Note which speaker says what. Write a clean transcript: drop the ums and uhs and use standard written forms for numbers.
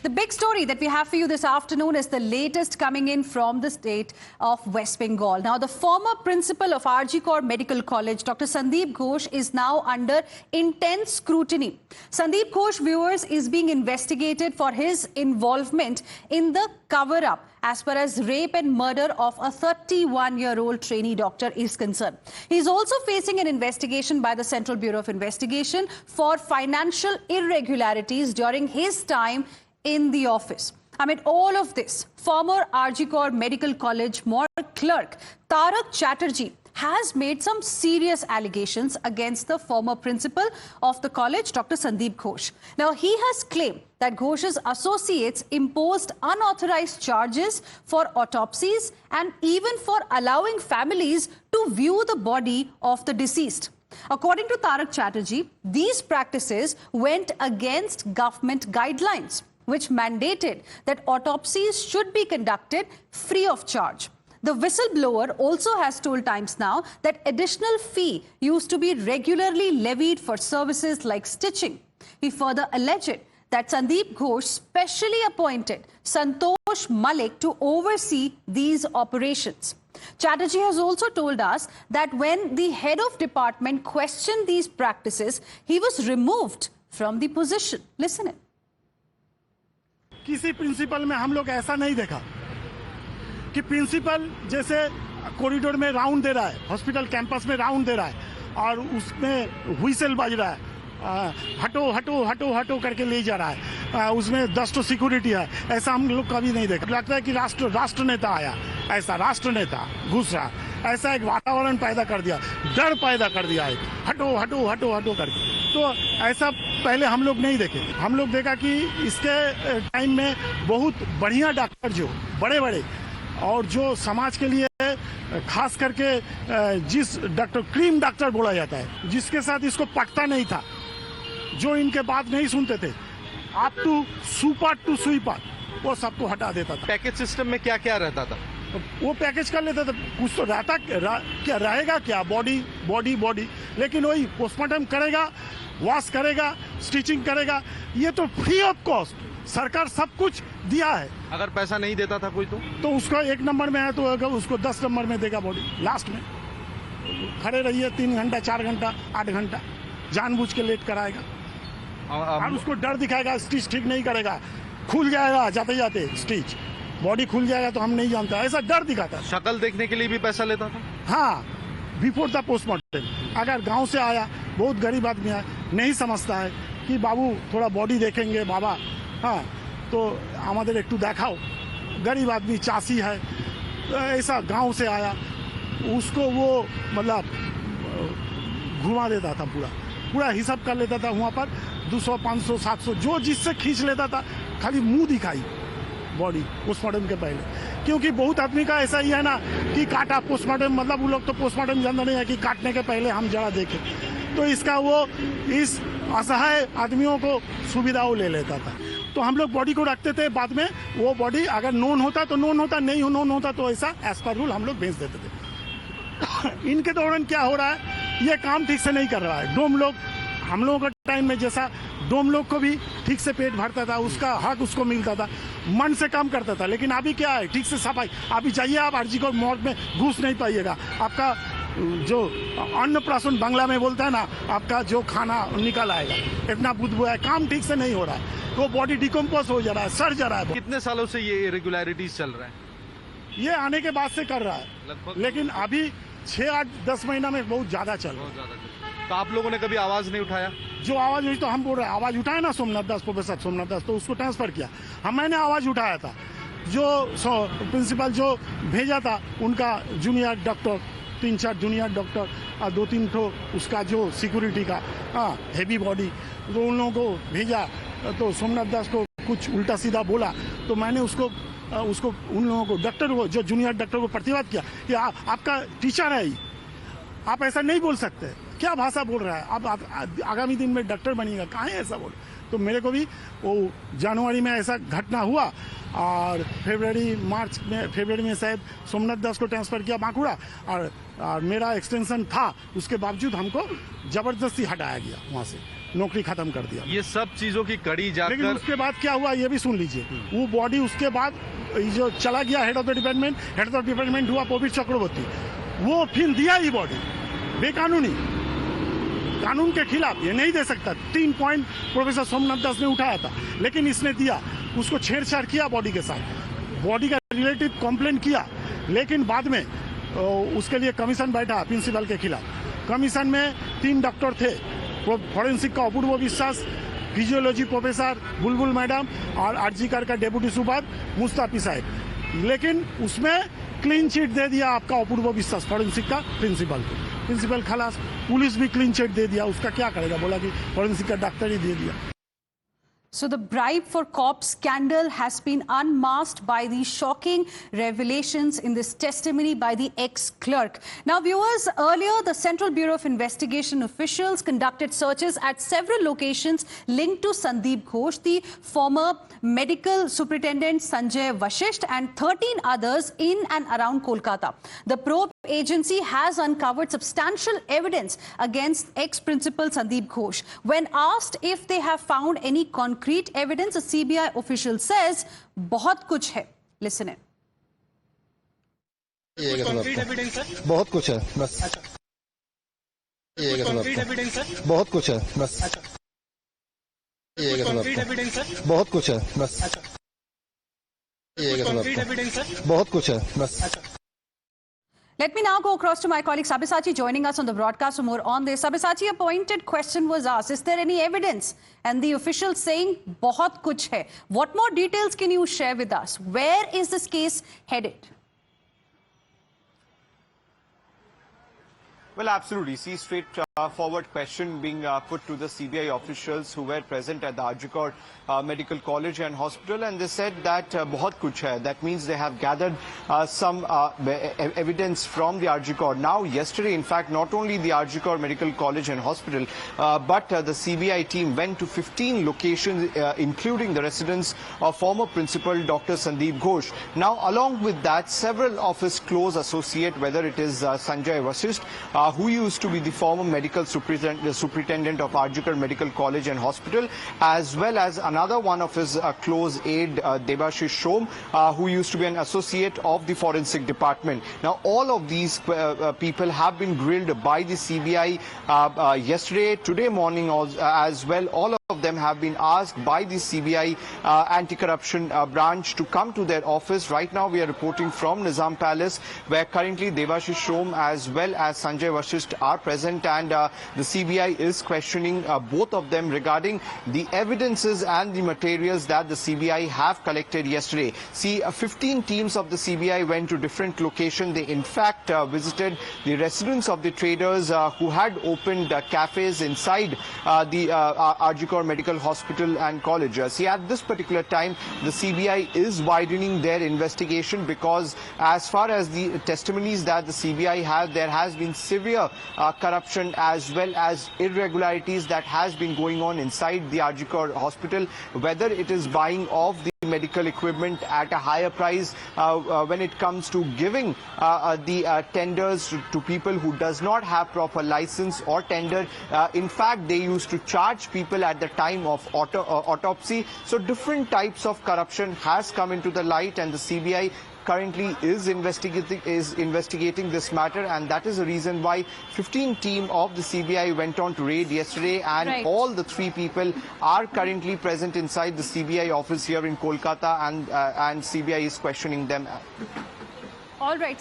Speaker 1: The big story that we have for you this afternoon is the latest coming in from the state of West Bengal. Now, the former principal of RG Kar Medical College, Dr. Sandeep Ghosh, is now under intense scrutiny. Sandeep Ghosh, viewers, is being investigated for his involvement in the cover-up as far as rape and murder of a 31-year-old trainee doctor is concerned. He is also facing an investigation by the Central Bureau of Investigation for financial irregularities during his time in the office. Amid all of this, former RG Kar Medical College morgue clerk Tarak Chatterjee has made some serious allegations against the former principal of the college, Dr. Sandeep Ghosh. Now, he has claimed that Ghosh's associates imposed unauthorized charges for autopsies and even for allowing families to view the body of the deceased. According to Tarak Chatterjee, these practices went against government guidelines, which mandated that autopsies should be conducted free of charge. The whistleblower also has told Times Now that additional fee used to be regularly levied for services like stitching. He further alleged that Sandeep Ghosh specially appointed Santosh Malik to oversee these operations. Chatterjee has also told us that when the head of department questioned these practices, he was removed from the position. Listen in.
Speaker 2: किसी principal में हम लोग ऐसा नहीं देखा कि principal जैसे corridor में राउंड दे रहा है, हॉस्पिटल कैंपस में राउंड दे रहा है और उसमें व्हिसल बज रहा है, हटो हटो हटो हटो करके ले जा रहा है, उसमें 10 तो सिक्योरिटी है। ऐसा हम लोग कभी नहीं देखा। लगता है कि राष्ट्र नेता आया, ऐसा राष्ट्र नेता घुस रहा, ऐसा एक वातावरण पैदा कर दिया, डर पैदा कर दिया, एक हटो हटो हटो हटो करके। तो ऐसा पहले हम लोग नहीं देखे। हम लोग देखा कि इसके टाइम में बहुत बढ़िया डॉक्टर जो बड़े बड़े और जो समाज के लिए खास करके जिस डॉक्टर क्रीम डॉक्टर बोला जाता है, जिसके साथ इसको पटता नहीं था, जो इनके बात नहीं सुनते थे, आप टू सुपर टू स्वीपर, वो सबको हटा देता था।
Speaker 3: पैकेज सिस्टम में क्या क्या रहता था?
Speaker 2: वो पैकेज कर लेता था, कुछ तो रहता क्या रहेगा, क्या बॉडी बॉडी बॉडी, लेकिन वही पोस्टमार्टम करेगा, वॉश करेगा, स्टिचिंग करेगा, ये तो फ्री ऑफ कॉस्ट सरकार सब कुछ दिया है।
Speaker 3: अगर पैसा नहीं देता था कोई तो
Speaker 2: उसका 1 नंबर में है तो अगर उसको 10 नंबर में देगा बॉडी। लास्ट में खड़े रहिए 3 घंटा 4 घंटा 8 घंटा, जानबूझ के लेट कराएगा और उसको डर दिखाएगा, स्टिच ठीक नहीं करेगा, खुल जाएगा जाते जाते स्टिच, बॉडी खुल जाएगा तो हम नहीं जानता, ऐसा डर दिखाता है।
Speaker 3: शक्ल देखने के लिए भी पैसा लेता था?
Speaker 2: हाँ, बिफोर द पोस्टमार्टम। अगर गांव से आया, बहुत गरीब आदमी है, नहीं समझता है कि बाबू थोड़ा बॉडी देखेंगे बाबा, हाँ तो हमारे एक देखाओ, गरीब आदमी चासी है, ऐसा गांव से आया, उसको वो मतलब घुमा देता था, पूरा हिसाब कर लेता था। वहाँ पर 200 500 700 जो जिससे खींच लेता था, खाली मुंह दिखाई बॉडी पोस्टमार्टम के पहले। क्योंकि बहुत आदमी का ऐसा ही है ना कि काटा पोस्टमार्टम, मतलब वो लोग तो पोस्टमार्टम जानते नहीं है कि काटने के पहले हम जरा देखें, तो इसका वो इस असहाय आदमियों को सुविधा वो ले लेता था। तो हम लोग बॉडी को रखते थे, बाद में वो बॉडी अगर नोन होता तो नोन होता, नहीं नोन होता तो ऐसा एज पर रूल हम लोग भेज देते थे। इनके दौरान क्या हो रहा है, ये काम ठीक से नहीं कर रहा है। डोम लोग, हम लोगों के टाइम में जैसा डोम लोग को भी ठीक से पेट भरता था, उसका हक उसको मिलता था, मन से काम करता था। लेकिन अभी क्या है, ठीक से सफाई, अभी जाइए आप आरजी को मॉर्ग में घुस नहीं पाइएगा। आपका जो अन्नप्राशन बांग्ला में बोलता है ना, आपका जो खाना निकल आएगा, इतना बुदबू है, काम ठीक से नहीं हो रहा है, वो बॉडी डिकम्पोज हो जा रहा है, सड़ जा रहा है।
Speaker 3: कितने सालों से ये इरेगुलरिटीज चल रहा है?
Speaker 2: ये आने के बाद से कर रहा है, लेकिन अभी 6 8 10 महीना में बहुत ज्यादा चल रहा है।
Speaker 3: तो आप लोगों ने कभी आवाज नहीं उठाया?
Speaker 2: जो आवाज हुई तो हम बोल रहे हैं, आवाज उठाया ना सोमनाथ दास, प्रोफेसर सोमनाथ दास, तो उसको ट्रांसफर किया, मैंने आवाज उठाया था। जो प्रिंसिपल जो भेजा था, उनका जूनियर डॉक्टर, 3-4 जूनियर डॉक्टर और 2-3 ठो उसका जो सिक्योरिटी का हैवी बॉडी, तो उन लोगों को भेजा, तो सोमनाथ दास को कुछ उल्टा सीधा बोला, तो मैंने उसको उन लोगों को, डॉक्टर को, जो जूनियर डॉक्टर को प्रतिवाद किया कि आपका टीचर है, आप ऐसा नहीं बोल सकते, क्या भाषा बोल रहा है, आप आगामी दिन में डॉक्टर बनिएगा, कहाँ है ऐसा बोल। तो मेरे को भी वो जनवरी में ऐसा घटना हुआ और फरवरी में शायद सोमनाथ दास को ट्रांसफ़र किया बांकुड़ा, और मेरा एक्सटेंशन था, उसके बावजूद हमको ज़बरदस्ती हटाया गया वहाँ से। नौकरी खत्म कर दिया।
Speaker 3: ये सब चीजों की कड़ी
Speaker 2: लेकिन
Speaker 3: जाकर
Speaker 2: उसके बाद क्या हुआ ये भी सुन लीजिए। वो बॉडी उसके बाद जो चला गया हेड ऑफ द डिपार्टमेंट हुआ पवित्र चक्रवर्ती, वो फिर दिया ही बॉडी बेकानूनी, कानून के खिलाफ। ये नहीं दे सकता। 3 पॉइंट प्रोफेसर सोमनाथ दास ने उठाया था, लेकिन इसने दिया, उसको छेड़छाड़ किया बॉडी के साथ, बॉडी का रिलेटिव कंप्लेंट किया। लेकिन बाद में उसके लिए कमीशन बैठा प्रिंसिपल के खिलाफ। कमीशन में 3 डॉक्टर थे, फॉरेंसिक का अपूर्व विश्वास, फिजियोलॉजी प्रोफेसर बुलबुल मैडम और आरजीकर का डेप्यूटी सुपर मुस्ताफी साहब। लेकिन उसमें क्लीन चिट दे दिया आपका अपूर्व विश्वास फॉरेंसिक का प्रिंसिपल खलास। पुलिस भी क्लीन चिट दे दिया, उसका क्या करेगा, बोला कि फॉरेंसिक का डॉक्टर ही दे दिया।
Speaker 1: So the bribe for cops scandal has been unmasked by the shocking revelations in this testimony by the ex-clerk. Now viewers, earlier the Central Bureau of Investigation officials conducted searches at several locations linked to Sandeep Ghosh, the former medical superintendent Sanjay Vashisht and 13 others in and around Kolkata. The probe agency has uncovered substantial evidence against ex-principal Sandeep Ghosh. When asked if they have found any concrete evidence, a CBI official says, "बहुत कुछ है." Listen in.
Speaker 4: concrete evidence है?
Speaker 5: बहुत कुछ है बस।
Speaker 4: concrete evidence है?
Speaker 5: बहुत कुछ है बस।
Speaker 4: concrete evidence है?
Speaker 5: बहुत कुछ है बस।
Speaker 4: concrete evidence है?
Speaker 5: बहुत कुछ है बस।
Speaker 1: Let me now go across to my colleague Sabyasachi joining us on the broadcast for more on this. Sabyasachi, a pointed question was asked. Is there any evidence? And the official saying, "Bahut kuch hai." What more details can you share with us? Where is this case headed?
Speaker 6: Well, absolutely. See, straightforward question being put to the CBI officials who were present at the Arjikor Medical College and Hospital, and they said that bahut kuch hai. That means they have gathered some evidence from the Arjikor. Now, yesterday, in fact, not only the Arjikor Medical College and Hospital, but the CBI team went to 15 locations, including the residence of former principal Dr. Sandeep Ghosh. Now, along with that, several of his close associates, whether it is Sanjay Vashisht, who used to be the former medical superintendent of Arjikar Medical College and Hospital, as well as another one of his close aide, Debashish Shom, who used to be an associate of the forensic department. Now, all of these people have been grilled by the CBI yesterday, today morning as well. All of them have been asked by the CBI anti-corruption branch to come to their office. Right now, we are reporting from Nizam Palace, where currently Debashish Shom as well as Sanjay Vashisht are present, and the CBI is questioning both of them regarding the evidences and the materials that the CBI have collected yesterday. See, 15 teams of the CBI went to different locations. They in fact visited the residence of the traders who had opened cafes inside the Arjikor Medical Hospital and College. See, at this particular time, the CBI is widening their investigation because as far as the testimonies that the CBI have, there has been severe corruption as well as irregularities that has been going on inside the Arjikor Hospital, whether it is buying of the medical equipment at a higher price, when it comes to giving the tenders to people who does not have proper license or tender. In fact, they used to charge people at the time of autopsy. So different types of corruption has come into the light, and the CBI currently is investigating this matter, and that is the reason why 15 team of the CBI went on to raid yesterday, and
Speaker 1: Right.
Speaker 6: all the 3 people are currently present inside the CBI office here in Kolkata, and CBI is questioning them.
Speaker 1: All right.